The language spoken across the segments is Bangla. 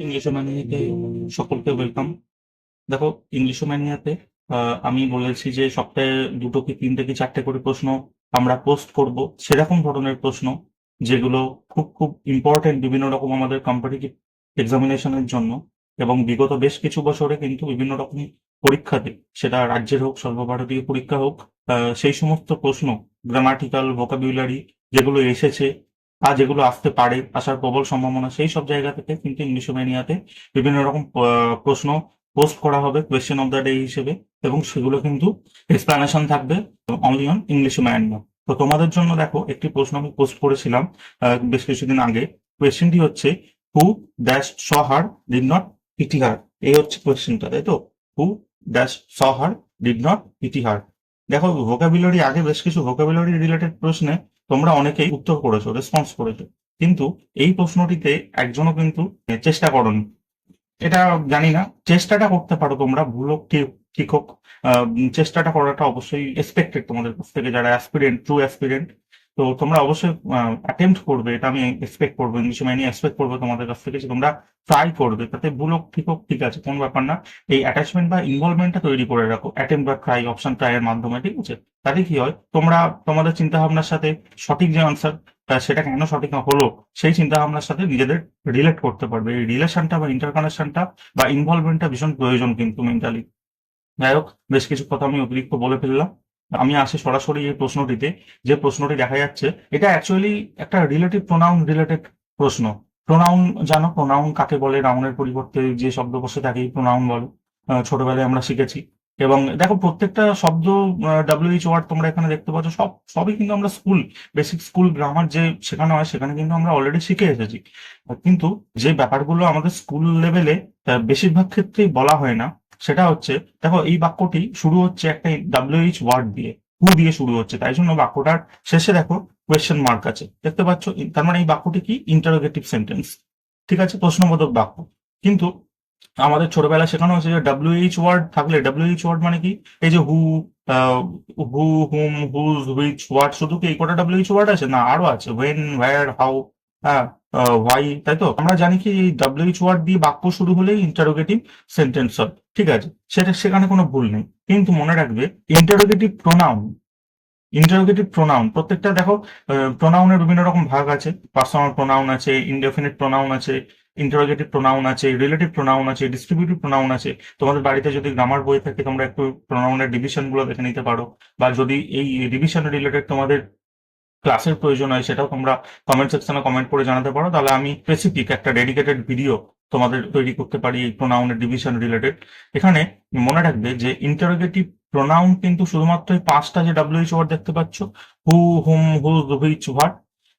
ইংলিশোম্যানিয়াতে সকলকে ওয়েলকাম। দেখো, ইংলিশোম্যানিয়াতে আমি বলেছি যে সপ্তাহে 2 কি 3 কি 4টে করে প্রশ্ন আমরা পোস্ট করব, সেরকম ধরনের প্রশ্ন যেগুলো খুব খুব ইম্পর্টেন্ট বিভিন্ন রকম আমাদের কম্পিটিটিভ এক্সামিনেশনের জন্য। এবং বিগত বেশ কিছু বছরে কিন্তু বিভিন্ন রকম পরীক্ষাতে, সেটা রাজ্যের হোক সর্বভারতীয় পরীক্ষা হোক, সেই সমস্ত প্রশ্ন, গ্রামাটিক্যাল ভোকাবুলারি যেগুলো এসেছে বা যেগুলো আসতে পারে, আসার প্রবল সম্ভাবনা, সেই সব জায়গা থেকে কিন্তু ইংলিশোম্যানিয়াতে বিভিন্ন রকম প্রশ্ন পোস্ট করা হবে কোয়েশ্চেন অফ দ্য ডে হিসেবে। এবং সেগুলো কিন্তু এক্সপ্লানেশন থাকবে অনলি অন ইংলিশোম্যানিয়া। তো তোমাদের জন্য দেখো, একটি প্রশ্ন আমি পোস্ট করেছিলাম বেশ কিছুদিন আগে। কোয়েশ্চেনটি হচ্ছে, who dash saw her did not pity her. এই হচ্ছে কোয়েশ্চেনটা, তাই তো? Who dash saw her did not pity her. দেখো, ভোকাবুলারি, আগে বেশ কিছু ভোকাবুলারি রিলেটেড প্রশ্নে তোমরা অনেকেই উত্তর করেছো, রেসপন্স করেছো, কিন্তু এই প্রশ্নটিতে একজনও কিন্তু চেষ্টা করনি। এটা জানি না, চেষ্টাটা করতে পারো তোমরা, ভুল হোক ঠিক ঠিক হোক, চেষ্টাটা করাটা অবশ্যই এক্সপেক্টেড তোমাদের কাছ থেকে, যারা অ্যাসপিরেন্ট, ট্রু অ্যাসপিরেন্ট। তো তোমরা অবশ্যই অ্যাটেম্প্ট করবে, এটা আমি এক্সপেক্ট করবো, ইংলিশ মাইনে এক্সপেক্ট করবো তোমাদের কাছ থেকে যে তোমরা ট্রাই করবে। তাতে ভুল হোক ঠিক আছে, কোনো ব্যাপার না। এই অ্যাটাচমেন্ট বা ইনভলভমেন্টটা তৈরি করে রাখো, অ্যাটেম্প বা ট্রাই, অপশন ট্রাই এর মাধ্যমে, ঠিক আছে? তাতে কি হয়, তোমরা তোমাদের চিন্তা ভাবনার সাথে সঠিক যে আনসার, সেটা কেন সঠিক হলো, সেই চিন্তা ভাবনার সাথে নিজেদের রিলেট করতে পারবে। এই রিলেশনটা বা ইন্টারকানেকশনটা বা ইনভলভমেন্টটা ভীষণ প্রয়োজন কিন্তু মেন্টালি। যাই হোক, বেশ কিছু কথা আমি অতিরিক্ত বলে ফেললাম। আমি আসি সরাসরি এই প্রশ্নটিতে। যে প্রশ্নটি দেখা যাচ্ছে, এটা অ্যাকচুয়ালি একটা রিলেটিভ প্রোনাউন রিলেটেড প্রশ্ন। প্রোনাউন, জানো প্রোনাউন কাকে বলে? নাউনের পরিবর্তে যে শব্দ বসে থাকে প্রোনাউন বলে, ছোটবেলায় আমরা শিখেছি। এবং দেখো, প্রত্যেকটা শব্দ, WH ওয়ার্ড তোমরা এখানে দেখতে পাচ্ছ, সবই কিন্তু আমরা স্কুল, বেসিক স্কুল গ্রামার যে শেখানো হয় সেখানে কিন্তু আমরা অলরেডি শিখে এসেছি। কিন্তু যে ব্যাপারগুলো আমাদের স্কুল লেভেলে বেশিরভাগ ক্ষেত্রেই বলা হয় না, সেটা হচ্ছে, দেখো এই বাক্যটি শুরু হচ্ছে একটা WH ওয়ার্ড দিয়ে, হু দিয়ে শুরু হচ্ছে, তাই জন্য বাক্যটার শেষে দেখো কোয়েশ্চেন মার্ক আছে, দেখতে পাচ্ছ? তার মানে এই বাক্যটি কি? ইন্টারোগেটিভ সেন্টেন্স, ঠিক আছে, প্রশ্নবোধক বাক্য। কিন্তু আমাদের ছোটবেলায় শেখানো হয়েছে যে WH ওয়ার্ড থাকলে, WH ওয়ার্ড মানে কি? এই যে হু, হু, হুম, হুজ, হুইচ, হোয়াট, শুধু কি এই কটা WH ওয়ার্ড আছে? না, আরো আছে, ওয়েন, হোয়ার, হাউ, হ্যাঁ, হোয়াই, তাই তো? আমরা জানি কি এই WH ওয়ার্ড দিয়ে বাক্য শুরু হলেই ইন্টারোগেটিভ সেন্টেন্স হয়, ঠিক আছে, সেটা সেখানে কোনো ভুল নেই। কিন্তু মনে রাখবে, ইন্টারোগেটিভ প্রোনাউন, ইন্টারোগেটিভ প্রোনাউন প্রত্যেকটা দেখো, প্রোনাউনের বিভিন্ন রকম ভাগ আছে। পার্সোনাল প্রোনাউন আছে, ইনডেফিনিট প্রোনাউন আছে, ইন্টারোগেটিভ প্রোনাউন আছে, রিলেটিভ প্রোনাউন আছে, ডিস্ট্রিবিউটিভ প্রোনাউন আছে। তোমাদের বাড়িতে যদি গ্রামার বই থাকে, তোমরা একটু প্রোনাউনের ডিভিশন গুলো দেখে নিতে পারো। বা যদি এই ডিভিশন রিলেটেড তোমাদের ক্লাসের প্রয়োজন হয়, সেটাও তোমরা কমেন্ট সেকশনে কমেন্ট করে জানাতে পারো, তাহলে আমি স্পেসিফিক একটা ডেডিকেটেড ভিডিও তোমাদের তৈরি করতে পারি এই প্রোনাউনের ডিভিশন রিলেটেড। এখানে মনে রাখবে যে ইন্টারোগেটিভ প্রোনাউন কিন্তু শুধুমাত্র এই 5টা যে WH ওয়ার্ড দেখতে পাচ্ছ, হু, হুম, হুজ, হুইচ, হোয়াট,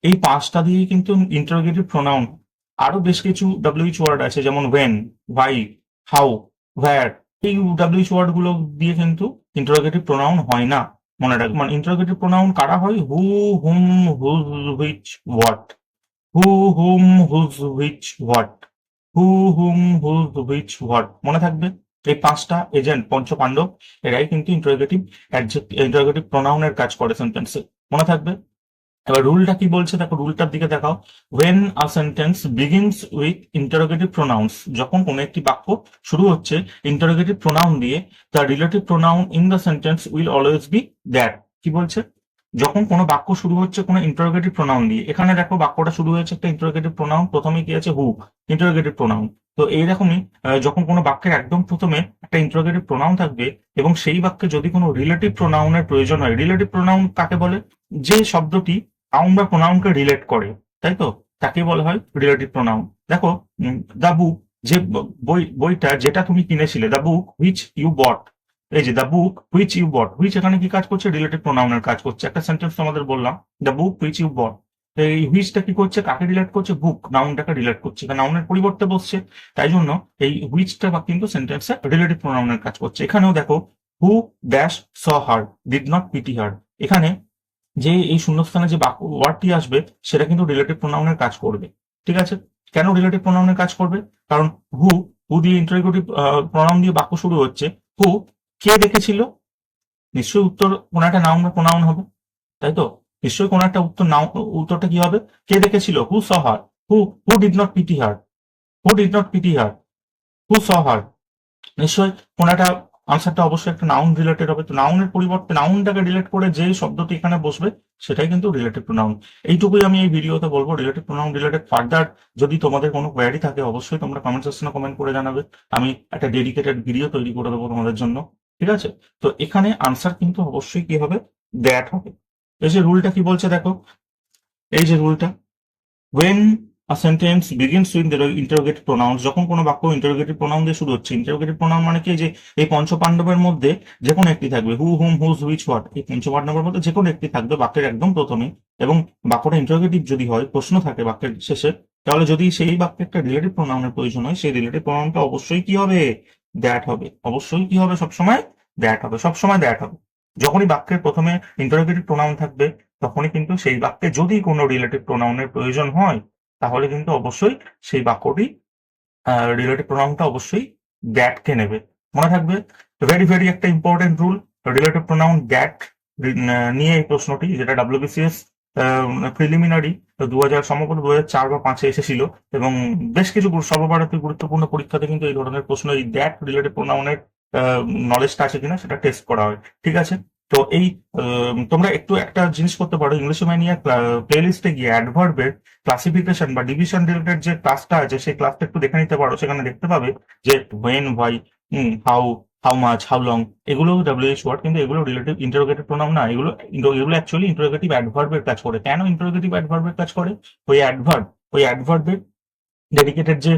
এই 5টা দিয়েই কিন্তু ইন্টারোগেটিভ প্রোনাউন। আরো বেশ কিছু WH ওয়ার্ড আছে, যেমন ওয়েন, হোয়াই, হাউ, হোয়ার। এই WH ওয়ার্ড গুলো দিয়ে কিন্তু ইন্টারোগেটিভ প্রোনাউন হয় না। মনে রাখবে, মানে ইন্টারোগেটিভ প্রোনাউন কারা হয়? Who, whom, whose, which, what. Who, whom, whose, which, what. Who, whom, whose, which, what. মনে থাকবে, এই 5টা এজেন্ট, পঞ্চপাণ্ডব, এরাই কিন্তু ইন্টারোগেটিভ ইন্টারোগেটিভ প্রোনাউনের কাজ করে সেন্টেন্সে। মনে থাকবে। এবার রুলটা কি বলছে, দেখো রুলটার দিকে দেখাও। When a sentence begins with interrogative pronouns, যখন কোনো একটি বাক্য শুরু হচ্ছে ইন্টারোগেটিভ প্রোনাউন দিয়ে, the relative pronoun in the sentence will always be that. কি বলছে? যখন কোনো বাক্য শুরু হচ্ছে কোনো ইন্টারোগেটিভ প্রোনাউন দিয়ে, এখানে দেখো বাক্যটা শুরু হয়েছে একটা ইন্টারোগেটিভ প্রোনাউন, প্রথমে কি আছে? হু, ইন্টারোগেটিভ প্রোনাউন। তো এইরকমই যখন কোনো বাক্যের একদম প্রথমে একটা ইন্টারোগেটিভ প্রোনাউন থাকবে, এবং সেই বাক্যে যদি কোনো রিলেটিভ প্রোনাউনের প্রয়োজন হয়, রিলেটিভ প্রোনাউন কাকে বলে? যে শব্দটি নাউন বা প্রোনাউনকে রিলেট করে, তাই তো, তাকে বলা হয় রিলেটিভ প্রোনাউন। দেখো, দ্য বুক, যে বইটা যেটা তুমি কিনেছিলে, the book which you bought, এই যে the book which you bought, which এখানে কি কাজ করছে? রিলেটিভ প্রোনাউনের কাজ করছে। একটা সেন্টেন্স তোমাদের বললাম, the book which you bought, এই হুইচটা কি করছে? কাকে রিলেট করছে? বুক, নাউনটাকে রিলেট করছে, নাউনের পরিবর্তে বসছে, তাই জন্য এই হুইচটা বা কিন্তু সেন্টেন্সে রিলেটিভ প্রোনাউনের কাজ করছে। এখানেও দেখো, who dash saw her did not pity her, এখানে যে এই শূন্যস্থানে যে ওয়ার্ডটি আসবে, সেটা কিন্তু রিলেটিভ প্রোনাউনের কাজ করবে, ঠিক আছে? কেন রিলেটিভ প্রোনাউনের কাজ করবে? কারণ হু, হু দিয়ে ইন্টারোগেটিভ প্রোনাউন দিয়ে বাক্য শুরু হচ্ছে। হু, কে দেখেছিল? নিশ্চয়ই উত্তর কোনো একটা নাউন বা প্রোনাউন হবে, তাই তো? নিশ্চয়ই কোনো একটা উত্তর, নাউন, উত্তরটা কি হবে? কে দেখেছিল? Who saw her, who who did not pity her, who did not pity her, who saw her. নিশ্চয়ই কোন একটা আনসারটা অবশ্যই একটা নাউন রিলেটেড হবে। তো নাউনের পরিবর্তে নাউনটাকে রিলেট করে যে শব্দটি এখানে বসবে সেটাই কিন্তু রিলেটিভ টু নাউন। এইটুকুই আমি এই ভিডিওতে বলবো। Relative to noun related further যদি তোমাদের কোনো কোয়ারি থাকে অবশ্যই তোমরা কমেন্ট সেকশনে কমেন্ট করে জানাবে। আমি একটা ডেডিকেটেড ভিডিও তৈরি করে দেবো তোমাদের জন্য। ঠিক আছে? তো এখানে আনসার কিন্তু অবশ্যই কি হবে, দ্যাট হবে। এই যে রুলটা কি বলছে দেখো, এই যে রুলটা, when a sentence begins with the interrogative pronouns, যখন কোনো বাক্য ইন্টারোগেটিভ প্রোনাউন দিয়ে শুরু হচ্ছে। ইন্টারোগেটিভ প্রোনাউন মানে কি, যে এই পঞ্চপাণ্ডবের মধ্যে যে কোনো একটি থাকবে, হু হুম হুজ হুইচ হোয়াট, এই পঞ্চপাণ্ডবের মধ্যে যে কোনো একটি থাকবে বাক্যের একদম প্রথমে, এবং বাক্যটা ইন্টারোগেটিভ যদি হয়, প্রশ্ন থাকে বাক্যের শেষে, তাহলে যদি সেই বাক্যে একটা রিলেটিভ প্রোনাউনের প্রয়োজন হয়, সেই রিলেটিভ প্রোনাউনটা অবশ্যই কি হবে, দ্যাট হবে। অবশ্যই কি হবে, সবসময় দ্যাট হবে, সবসময় দ্যাট হবে। যখনই বাক্যের প্রথমে ইন্টারোগেটিভ প্রোনাউন থাকবে তখনই কিন্তু সেই বাক্যে যদি কোনো রিলেটিভ প্রোনাউনের প্রয়োজন হয় তাহলে কিন্তু অবশ্যই সেই বাক্যটি রিলেটিভ প্রোনাউনটা অবশ্যই দ্যাট কে নেবে। মনে থাকবে, ভেরি ভেরি একটা important rule, relative pronoun that নিয়ে এই প্রশ্নটি, যেটা ডাব্লিউবিসিএস প্রিলিমিনারি 2000 সম্ভবত 2004 বা 5-এ এসেছিল, এবং বেশ কিছু সর্বভারতীয় গুরুত্বপূর্ণ পরীক্ষাতে কিন্তু এই ধরনের প্রশ্ন, এই দ্যাট রিলেটিভ প্রোনাউনের নলেজটা আছে কিনা সেটা টেস্ট করা হয়। ঠিক আছে? তো এই তোমরা একটু একটা জিনিস করতে পারো, ইংলিশ ম্যানিয়া প্লেলিস্টে গিয়ে অ্যাডভার্বের ক্লাসিফিকেশন বা ডিভিশন রিলেটেড যে ক্লাসটা আছে সেই ক্লাসটা একটু দেখে নিতে পারো। সেখানে দেখতে পাবে যে when, why, how, how much, how long, এগুলো ডাব্লিউএইচ ওয়ার্ড, কিন্তু এগুলো রিলেটিভ ইন্টারোগেটিভ প্রোনাউন না, এগুলো এগুলো অ্যাকচুয়ালি ইন্টারোগেটিভ অ্যাডভার্বের কাজ করে। কেন ইন্টারোগেটিভ অ্যাডভার্বের কাজ করে? ওই অ্যাডভার্বের ডেডিকেটেড যে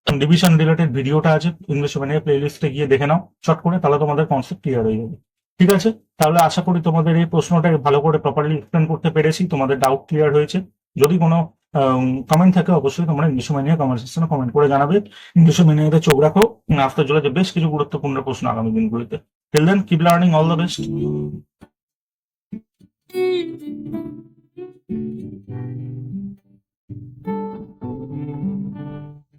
ডিভিশন রিলেটেড ভিডিওটা আছে ইংলিশ ম্যানিয়া প্লেলিস্টে গিয়ে দেখে নাও চট করে, তাহলে তোমাদের কনসেপ্ট ক্লিয়ার হয়ে যাবে। ঠিক আছে? তাহলে আশা করি তোমাদের এই প্রশ্নটাকে ভালো করে প্রপারলি এক্সপ্লেন করতে পেরেছি, তোমাদের ডাউট ক্লিয়ার হয়েছে। যদি কোনো কমেন্ট থাকে অবশ্যই তোমরা ইংলিশ ম্যানিয়া কমেন্ট সেকশনে কমেন্ট করে জানাবে। ইংলিশ ম্যানিয়াতে চোখ রাখো, আসতে চলেছে বেশ কিছু গুরুত্বপূর্ণ প্রশ্ন আগামী দিনগুলিতে। Till then keep learning, all the best.